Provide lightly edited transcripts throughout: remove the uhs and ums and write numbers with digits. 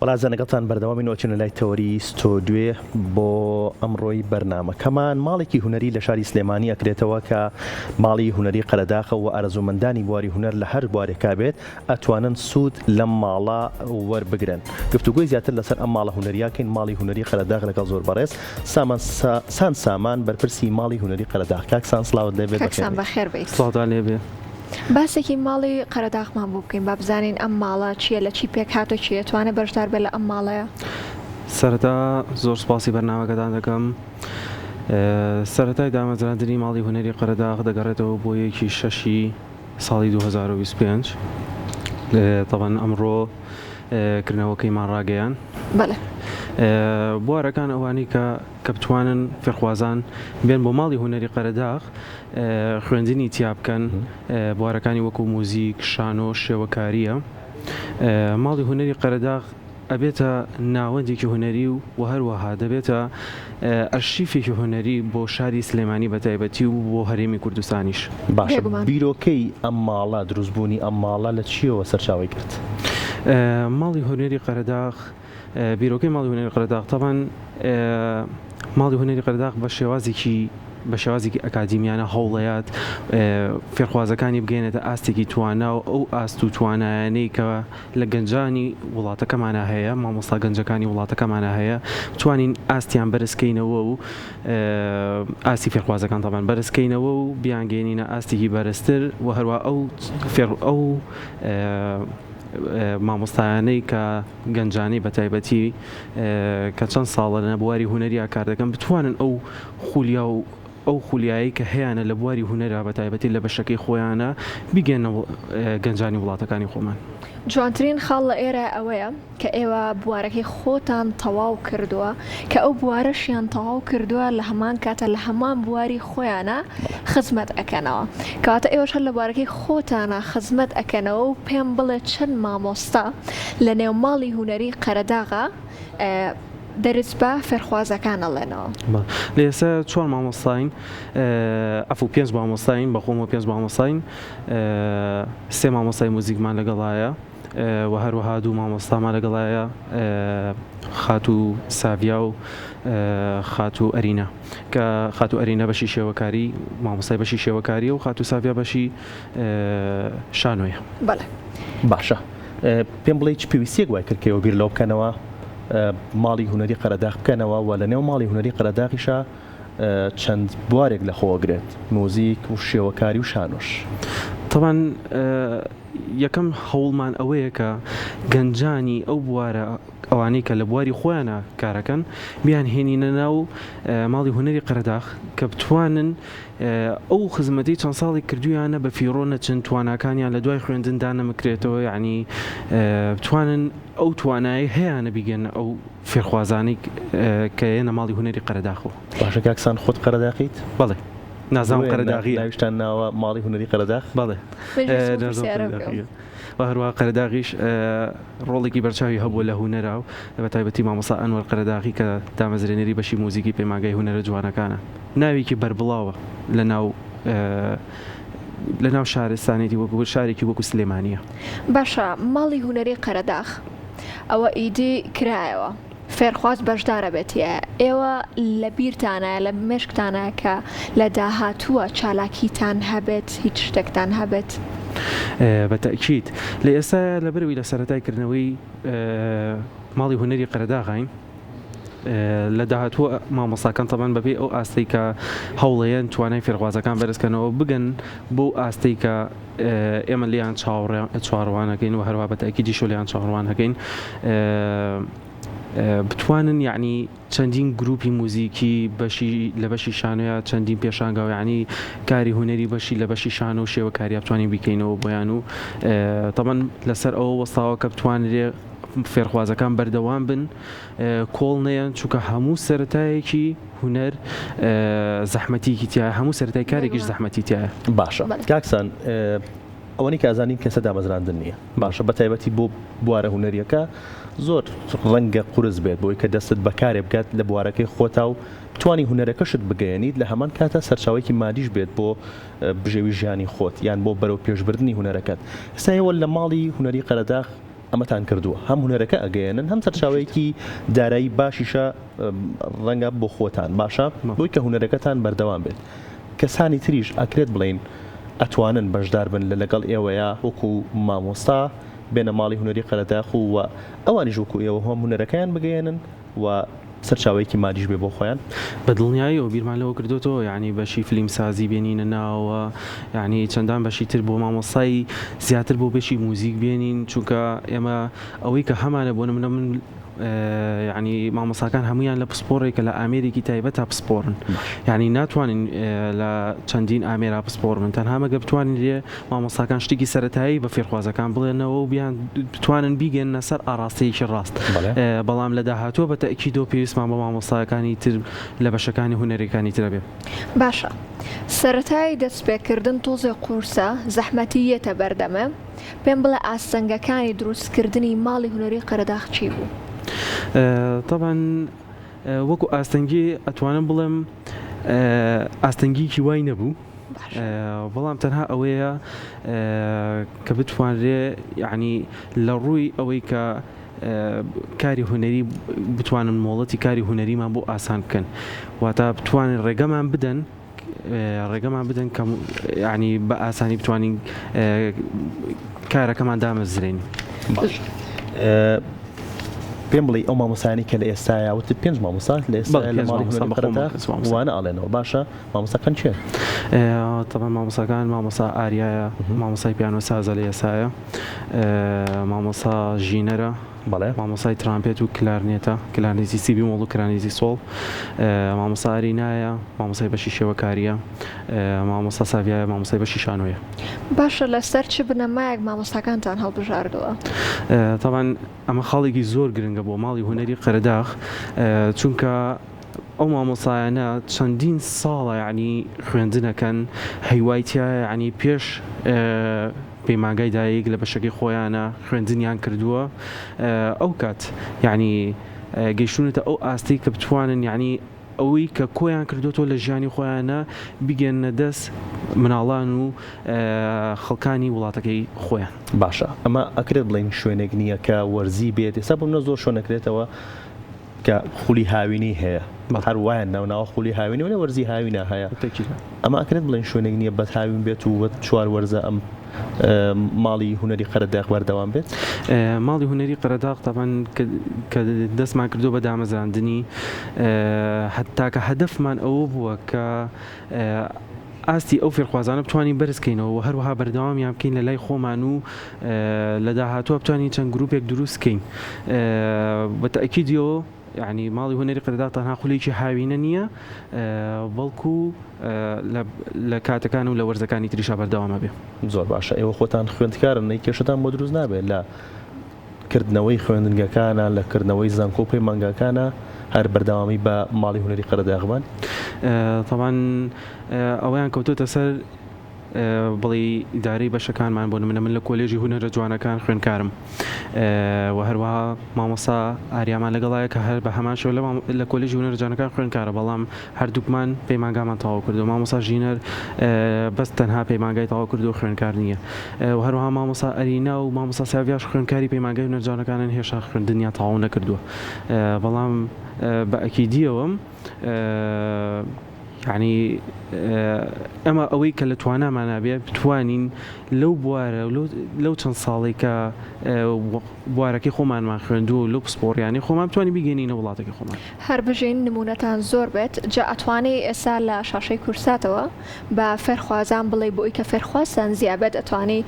وڵازانەگەڵتان بەردەوامی نۆچنە لای تەوەری ستۆدیۆ بۆ ئەمڕۆی بەرنامە کەمان ماڵێکی هونەری لە شاری سلێمانی ئەکرێتەوە کە ماڵی هونەری قەرەداخە و ئارەزومەندانی بواری هونەر لە هەر بوارێکا بێت ئەتوانن سوود لەم ماڵە وەربگرن. گفتوگوی زیاتر لەسەر ئەم ماڵە هونەریاکەین ماڵی هونەری قەرەداغ لەگەڵ زۆر بەڕێز سامان بەرپرسی ماڵی هونەری قەرەداغ. کاکسان سڵاوت لێبێت. کاکسان بەخێر بیت. سڵاوتان لێبێ. باسێکی ماڵی قەرەداغمان بوو بکەین با بزانین ئەم ماڵە چییە لە چی پێک هاتۆ چیە توانێت بەشدار بێت لە ئەم ماڵەیە. سەرەتا زۆر سپاسی بەرنامەکەتان دەکەم. سەرەتای دامەزراندنی ماڵی هونەری قەرەداغ دەگەڕێتەوە بۆ 1/6 ساڵی 2025. طبعا ئەمڕۆ کردنەوەکەیمان ڕاگەیان. بەڵێ. بوارەکان ئەوانی کە بتوانن فێرخوازان بێن بۆ ماڵی هونەری قەرەداغ خوێندنی تیا بکەن بوارەکانی وەکو موزیک، شانۆ، شێوەکاریە. ماڵی هونەری قەرەداغ ئەبێتە ناوەندێکی هونەری و هەروەها دەبێتە ئەرشیفێکی هونەری بۆ شاری سلێمانی بەتایبەتی و بۆ هەرێمی کوردستانیش. باشە بیرۆکەی ئەم ماڵە دروستبوونی ئەم ماڵە لە چیەوە سەرچاوی کرد؟ ماڵی هونەری قەرەداغ بیرۆکەی ماڵی هونەری قەرەداغ طبعاً ماڵی هونەری قەرەداغ بە شێوازێکی ئەکادیمیانە هەوڵەیات فێرخوازەکانی بگەێنێتە ئاستێکی توانا و ئەو ئاست و توانایانەی کە لە گەنجانی وڵاتەکەمانە هەیە مامۆستا گەنجەکانی وڵاتەکەمانە هەیە بتوانین ئاستیان بەرزکەینەوە و ئاستی فێرخوازەکان تاوان بەرزکەینەوە و بیانگەێنینە ئاستێکی بەرزتر و هەروە ئەو مامۆستایانەی کە گەنجانەی بەتایبەتی کە چەند ساڵە لە بواری هونەریە کار دەکەن بتوانن ئەو خولیا و ئەو خولیایی کە هەیەە لە بواری هونەرە بەتایبەتی لە بەشەکەی خۆیانە بیگەنە گەنجانی وڵاتەکانی خۆمان. جوانترین خاڵ لە ئێرە ئەوەیە کە ئێوە بوارەکەی خۆتان تەواو کردووە کە ئەو بوارەشیان تەواو کردووە لە هەمان کاتە لە هەمان بواری خۆیانە خزمەت ئەکەنەوە کەواتە ئێوەش هەر لە بوارەکەی خۆتانە خزمەت ئەکەنەوە و پێم بڵێ چەند مامۆستا لە نێو ماڵی هونەری قەرەداغا دەرز بە فێرخوازەکان ئەڵێنەوە. لە ئێستا 4 مامۆستاین ئەفو 5 مامۆستاین بەخۆمەوە 5 مامۆستاین 3 مامۆستای موزیکمان لەگەڵایە و هەروەها 2 مامۆستامان لەگەڵایە خاتو ساڤیا و خاتو ئەرینە کە خاتو ئەرینە بەشی شێوەکاری مامۆستای بەشی شێوەکاریە و خاتو ساڤیا بەشی شانۆیە. بەڵێ. باشە پێم بڵێ چ پێویستیەک وای کردکەوە بیر لەو بکەنەوە ماڵی هونەری قەرەداغ بکەنەوە و لە نێو ماڵی هونەری قەرەداغیشە چەند بوارێک لەخۆوەگرێت موزیک و شێوەکاری و شانۆش. طبعاً یەکەم هەوڵمان ئەوەیە کە گەنجانی ئەو بوارە ئەوانەی کە لە بواری خۆیانە کارەکەن بیان هێنینە ناو ماڵی هونەری قەرەداغ کە بتوانن ئەو خزمەتی چەند ساڵی کردویانە بە فیڕۆ نەچن تواناکانیان لە دوای خوێندندا نەمەکرێتەوە یعنی بتوانن ئەو توانایی هەیەە بیگەن ئەو فێرخوازانەی کە هێنە ماڵی هونەری قەرەداغەوە. باشە کاکسان خۆت قەرەداغیت؟ بەڵێ. نازام قەرەداغی ناویشتان ناوە ماڵی هونەری قەرەداغ؟ بەڵێ. هەروە قەرەداغیش ڕۆڵێکی بەرچاوی هەبوو لە هونەرا و بەتایبەتی مامۆستا ئەنوەر قەرەداغی کە دامەزرێنەری بەشی موزیکی پەیمانگای هونەرە جوانەکانە ناوێکی بەربڵاوە لە ناو شارستانێتی وەکو شارێکی وەکو سلێمانیە. باشە ماڵی هونەری قەرەداغ ئەوە ئیدی کرایەوە فێرخواز بەشدارە بێتە ئێوە لە بیرتانە لە مێشکتانە کە لە داهاتووە چالاکیتان هەبێت هیچ شتێکتان هەبێت؟ بەتەکید لە ئێستا لەبەروی لە سەرەتایکردنەوەی ماڵی هونەری قەرەداغین لە داهاتووە مامۆستاکان تەبەن بەبێ ئەو ئاستەی کە هەوڵەیەن توانای فێرخوازەکان بەرزکەنەوە بگەن بۆ ئاستەی کە ئێمە لیان چاڕوانەکەین و هەروە بەتەکیدیش لیان چاڕوان هەکەین بتوانن یعنی چەندین گروپی موزیکی لە بەشی شانۆیە چەندین پێشانگاوە یعنی کاری هونەری بەشی لە بەشی شانۆ و شێوەکاری بتوانین بیکەینەوە بۆیان و تەبەن لەسەر ئەوە وەستاوە کە بتوانرێ فێرخوازەکان بەردەوام بن کۆڵ نەیەن چونکە هەموو سەرەتایەکی هونەر زەحمەتیکی تایە هەموو سەرەتای کارێکیش زەحمەتی تایە. باشە کاکسان ئەوەی کە ئازانین کەسە دامەزراندن نییە باشە بەتایبەتی بۆ بوارە هونەریەکە زۆر ڕەنگە قورس بێت بۆی کە دەستت بەکارێ بکات لە بوارەکەی خۆتا و توانی هونەرەکەشت بگەیەنیت لە هەمان کاتە سەرچاوێکی مادیش بێت بۆ بژێوی ژیانی خۆت یان بۆ بەرەو پێشبردننی هونەرەکەت. ئێستا ئێوە لە ماڵی هونەری قەرەداغ ئەمەتان کردووە هەم هونەرەکە ئەگەیەنن هەم سەرچاوەیەکی دارایی باشیشە ڕەنگە بۆ خۆتان باشە بۆی کە هونەرەکەتان بەردەوام بێت کەسانی تریش ئەکرێت بڵین ئەتوانن بەشدار بن لە لەگەڵ ئێوەیە وەکو مامۆستا بێنە ماڵی هونەری قەرەداغ و ئەوانیش وەکو ئێوە هەم هونەرەکەیان بگەێنن و سەرچاوەیەکی مادیش بێ بۆ خۆیان بە دڵنیایی و بیرمان لەوە کردوەوە یعنی بەشی فیلم سازی بێنینە ناوە یعنی چەندان بەشی تر بۆ مامۆسایی زیاتر بۆ بەشی موزیک بێنین چونکە ئێمە ئەوەی کە هەمانە بۆ نمونە من یعنی مامۆساکان هەمویان لە پسپۆڕێکە لە ئامێرێکی تایبەت تا پسپۆرن یعنی ناتوانین لە چەندین ئامێرا پسپۆر من تەنها مەگە بتوانین لێ مامۆساکان شتێکی سەرەتایی بە فێرخوازەکان بڵێنەوە و بیان بتوانن بیگەنە سەر ئاراستەیەکی ڕاست بەڵام لە داهاتوە بە تەئکیدۆ پێویستمان بە مامۆساکانی تر لە بەشەکانی هونەرەکانی ترە بێ باشە سەرەتای دەستپێکردن تۆزێ قورسە زەحمەتیەتە بەردەمە پێم بڵێ ئاستەنگەکانی دروستکردنی ماڵی هونەری قەرەداغ چی بوو؟ طبعا وەکو ئاستەنگی ئەتوانم بڵێم ئاستەنگیکی وای نەبوو بەڵام تەنها ئەوەیە کە بتوانرێ یعنی لە ڕووی ئەوەی کە کاری هونەری بتوانن مۆڵەتی کاری هونەریمان بۆ ئاسان بکەن واتە بتوانن ڕێگەمان بدەن کە یعنی بە ئاسانی بتوانین کارەکەمان دامەزرێن باش پێم بڵێ ئەو مامۆسانی کە لە ئێستایا وتت 5 مامۆسات لە ئێستا لە ماڵی هونەری قەرەداغ وانە ئاڵێنەوە باشە مامۆساکان چێن؟ طبعا مامۆساکان مامۆسا ئاریایە مامۆسای پیانۆ سازە لە ئێسایە مامۆسا ژینەرە بەڵێ مامۆسای ترامپێت و کلارنێتە کلارنێتی سیبی مۆڵ و کلارنێتی سۆڵ مامۆسا ئارینایە مامۆسای بەشی شێوەکاریە مامۆسا ساڤایە مامۆسای بەشی شانۆیە باشە لەسەر چ بنەمایەک مامۆستاکانتان هەڵبژاردووە؟ طبعا ئەمە خاڵێکی زۆر گرنگە بۆ ماڵی هونەری قەرەداغ چونکە ئەو مامۆسایانە چەندین ساڵە یعنی خوێندنەکەن هەیوایتیە ینی پێش پەیمانگای دایک لە بەشەکەی خۆیانە خوێندنیان کردووە ئەو کات یعنی گەیشتونێتە ئەو ئاستی کە بتوانن یعنی ئەوەی کە کۆیان کردوەوە لە ژیانی خۆیانە بگەنە دەست مناڵان و خەڵکانی وڵاتەکەی خۆیان باشە ئەمە ئەکرێت بڵین شوێنێک نییە کە وەرزی بێت ئێستا بم نە زۆر شوێنەکرێتەوە کە خولی هاوینی هەیە هەر وایە ناوناوە خولی هاوینی ولا وەرزی هاوینە هەیە ئەمە ئەکرێت بڵین شوێنێک نییە بەت هاوین بێت و چوار وەرزە ئەم ماڵی هونەری قەرەداغ بەردەوام بێت ماڵی هونەری قەرەداغ طبعاً کە دەستمان کردو بە دامەزراندنی هەتا کە هەدەفمان ئەوە بووە کە ئاستی ئەو فێرخوازانە بتوانین بەرزکەینەوە و هەروەها بەردەوامیان بکەین لە لای خۆمان و لە داهاتووە بتوانین چەند گروپێک دروستکەین بە تەئکیدیەوە یعنی ماڵی هونەری قەرەداغ تەنها خولێکی هاوینە نییە بەڵکو لە کاتەکان و لە وەرزەکانی تریشا بەردەوامە بێ زۆر باشە ئێوە خۆتان خوێندکارن نەی کێشتان بۆ دروست نابێت لە کردنەوەی خوێندنگەکانە لە کردنەوەی زانکۆ و پەیمانگاکانە هەر بەردەوامی بە ماڵی هونەری قەرەداغمان طبعا ئەویان کەوتوتە سەر بڵێ ئیدارەی بەشەکانمان بۆ نمونە من لە کۆلێژی هونەرە جوانەکان خوێندکارم و هەروەها مامۆسا ئاریامان لەگەڵایە کە هەر بە هەمان شێوە لە کۆلێژی هونەرە جوانەکان خوێندکارە بەڵام هەردووکمان پەیمانگامان تەواو کردو مامۆسا ژینەر بەس تەنها پەیمانگای تەواو کردو خوێندکار نییە و هەروەها مامۆسا ئەرینا و مامۆسا ساڤیاش خوێندکاری پەیمانگای هونەرە جوانەکانن هێشتا خوێندنیان تەواو نەکردووە بەڵام بە ئەکیدیەوەم یعنی ئەمە ئەوەی کە لە توانامانە بێ بتوانین لەو بوارە لەو چەند ساڵێک کە بوارەکەی خۆمانمان خوێندووە و لەو پسپۆڕیانی خۆمان بتوانین بگەینە وڵاتێکی خۆمان هەر بژین نمونەتان زۆر بێت جا ئەتوانێت ئێستا لە شاشەی کورساتەوە بە فێرخوازان بڵێ بۆی کە فێرخوازان زیابێت ئەتوانی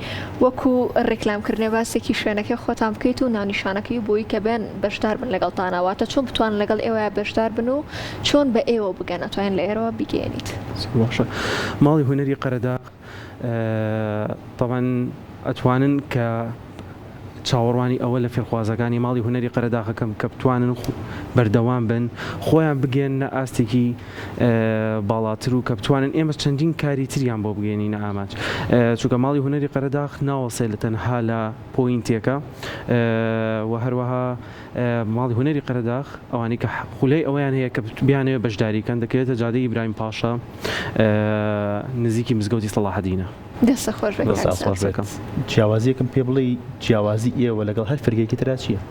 وەکو ڕێکلامکردنێ باسێکی شوێنەکەی خۆتان بکەیت و ناونیشانەکەی بۆی کە بێن بەشدار بن لەگەڵتانەواتە چۆن بتوان لەگەڵ ئێوە بەشدار بن و چۆن بە ئێوە بگەن ئەتوانین لە ئێرەوە بگەێنیت باشە ماڵی هونەری قەرەداغ طبعا ئەتوانن کە چاوەڕوانی ئەوە لە فێرخوازەکانی ماڵی هونەری قەرەداغەکەم کە بتوانن بەردەوام بن خۆیان بگەێنە ئاستێکی باڵاتر و کە بتوانن ئێمە چەندین کاری تریان بۆ بگەێنینە ئاماج چونکە ماڵی هونەری قەرەداغ ناوەسێ لە تەنها لە پۆینتێکە و هەروەها ماڵی هونەری قەرەداغ ئەوانی کە خولەی ئەویان هەیە کە بیانەوە بەشداریکەن دەکەوێتە جادەی ئیبراهیم پاشا نزیکی مزگەوتی سەلاحەدینە دەستە خۆش بێت کاک. جیاوازیەکەم پێ بڵێ جیاوازی ئێوە لەگەڵ هەر فەرگێکی ترا چییە؟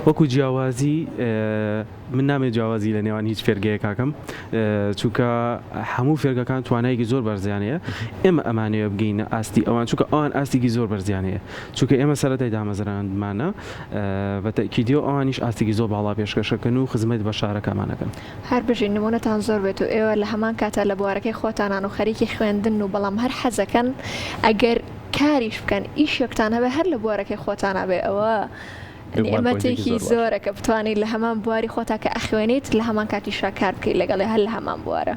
وەکو جیاوازی من نامێت جیاوازی لە نێوان هیچ فێرگەیە کاکەم، چونکە هەموو فێرگەکان توانایەکی زۆر بەرزیانەیە. ئێمە ئەمانەیە بگەینە ئاستی ئەوان، چونکە ئەوان ئاستێکی زۆر بەرزیانەیە، چونکە ئێمە سەرەتای دامەزراندمانە بە تەکیدی و ئەوانیش ئاستێکی زۆر باڵا پێشکەشەکەن و خزمەت بە شارەکەمانەکەن. هەر بژین نمونەتان زۆر بێت و ئێوە لە هەمان کاتە لە بوارەکەی خۆتانان و خەریکی خوێندن و بەڵام هەر حەزەکەن ئەگەر کاریش بکەن ئیشێکتان هەبێ هەر لە بوارەکەی خۆتانە بێ، ئەوە ئێمەتێکی زۆرە کە بتوانیت لە هەمان بواری خۆتا کە ئەخوێنیت لە هەمان کاتی شاکار بکەیت لەگەڵی هەر لە هەمان بوارە.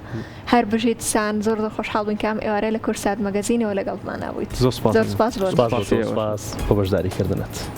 هەر بژیت سان زۆر خۆشحاڵ بووین کام ئێوارە لە کورسات مەگەزینەوە لەگەڵتمان نبوویت. زۆر سپاس. زۆر سپاس خۆ بەشداریکردنت.